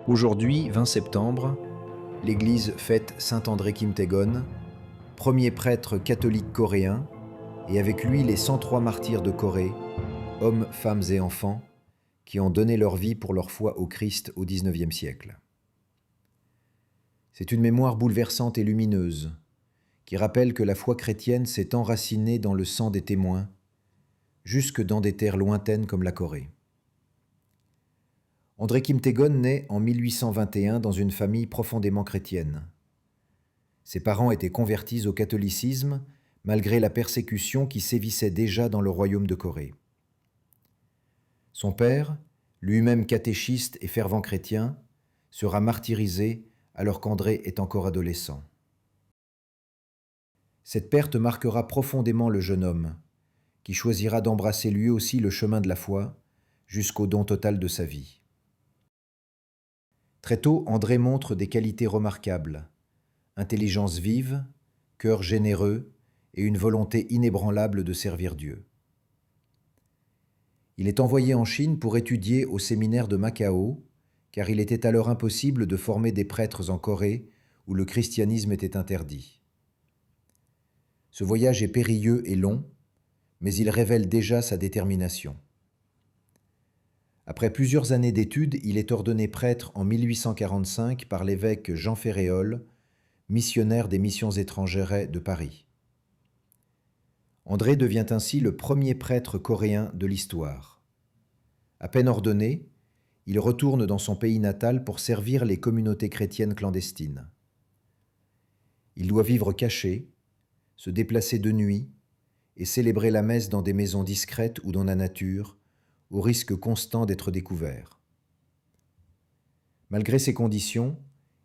Aujourd'hui, 20 septembre, l'Église fête saint André Kim Taegon, premier prêtre catholique coréen, et avec lui les 103 martyrs de Corée, hommes, femmes et enfants, qui ont donné leur vie pour leur foi au Christ au XIXe siècle. C'est une mémoire bouleversante et lumineuse, qui rappelle que la foi chrétienne s'est enracinée dans le sang des témoins, jusque dans des terres lointaines comme la Corée. André Kim Taegon naît en 1821 dans une famille profondément chrétienne. Ses parents étaient convertis au catholicisme malgré la persécution qui sévissait déjà dans le royaume de Corée. Son père, lui-même catéchiste et fervent chrétien, sera martyrisé alors qu'André est encore adolescent. Cette perte marquera profondément le jeune homme, qui choisira d'embrasser lui aussi le chemin de la foi jusqu'au don total de sa vie. Très tôt, André montre des qualités remarquables, intelligence vive, cœur généreux et une volonté inébranlable de servir Dieu. Il est envoyé en Chine pour étudier au séminaire de Macao, car il était alors impossible de former des prêtres en Corée où le christianisme était interdit. Ce voyage est périlleux et long, mais il révèle déjà sa détermination. Après plusieurs années d'études, il est ordonné prêtre en 1845 par l'évêque Jean Ferréol, missionnaire des missions étrangères de Paris. André devient ainsi le premier prêtre coréen de l'histoire. À peine ordonné, il retourne dans son pays natal pour servir les communautés chrétiennes clandestines. Il doit vivre caché, se déplacer de nuit et célébrer la messe dans des maisons discrètes ou dans la nature, au risque constant d'être découvert. Malgré ces conditions,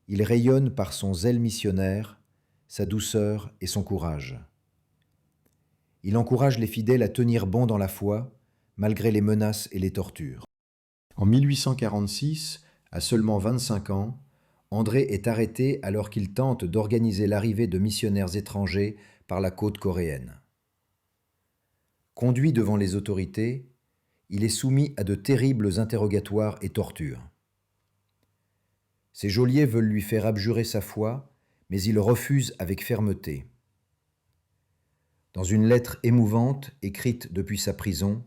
il rayonne par son zèle missionnaire, sa douceur et son courage. Il encourage les fidèles à tenir bon dans la foi, malgré les menaces et les tortures. En 1846, à seulement 25 ans, André est arrêté alors qu'il tente d'organiser l'arrivée de missionnaires étrangers par la côte coréenne. Conduit devant les autorités, il est soumis à de terribles interrogatoires et tortures. Ses geôliers veulent lui faire abjurer sa foi, mais il refuse avec fermeté. Dans une lettre émouvante écrite depuis sa prison,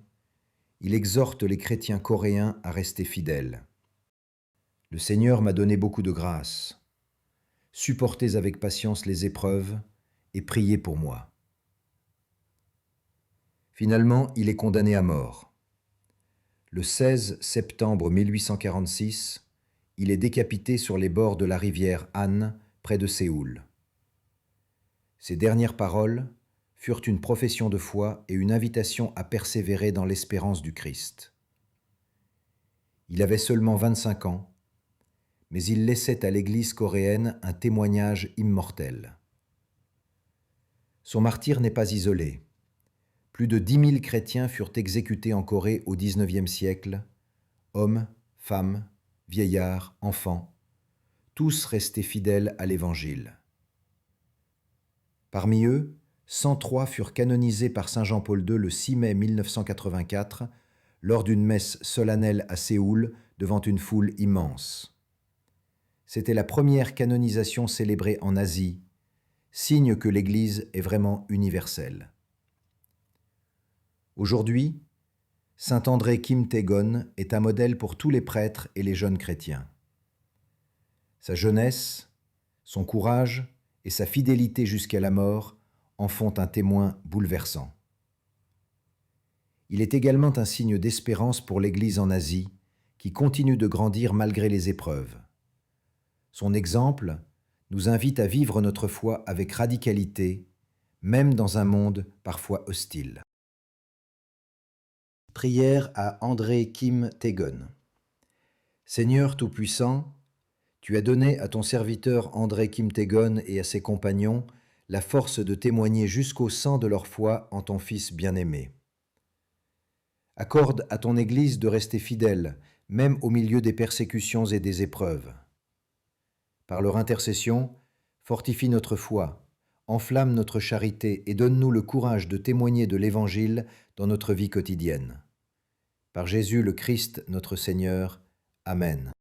il exhorte les chrétiens coréens à rester fidèles. « Le Seigneur m'a donné beaucoup de grâce. Supportez avec patience les épreuves et priez pour moi. » Finalement, il est condamné à mort. Le 16 septembre 1846, il est décapité sur les bords de la rivière Han, près de Séoul. Ses dernières paroles furent une profession de foi et une invitation à persévérer dans l'espérance du Christ. Il avait seulement 25 ans, mais il laissait à l'Église coréenne un témoignage immortel. Son martyre n'est pas isolé. Plus de 10 000 chrétiens furent exécutés en Corée au XIXe siècle, hommes, femmes, vieillards, enfants, tous restés fidèles à l'Évangile. Parmi eux, 103 furent canonisés par saint Jean-Paul II le 6 mai 1984 lors d'une messe solennelle à Séoul devant une foule immense. C'était la première canonisation célébrée en Asie, signe que l'Église est vraiment universelle. Aujourd'hui, saint André Kim Taegon est un modèle pour tous les prêtres et les jeunes chrétiens. Sa jeunesse, son courage et sa fidélité jusqu'à la mort en font un témoin bouleversant. Il est également un signe d'espérance pour l'Église en Asie, qui continue de grandir malgré les épreuves. Son exemple nous invite à vivre notre foi avec radicalité, même dans un monde parfois hostile. Prière à André Kim Taegon. Seigneur Tout-Puissant, tu as donné à ton serviteur André Kim Taegon et à ses compagnons la force de témoigner jusqu'au sang de leur foi en ton Fils bien-aimé. Accorde à ton Église de rester fidèle, même au milieu des persécutions et des épreuves. Par leur intercession, fortifie notre foi, enflamme notre charité et donne-nous le courage de témoigner de l'Évangile dans notre vie quotidienne. Par Jésus le Christ, notre Seigneur. Amen.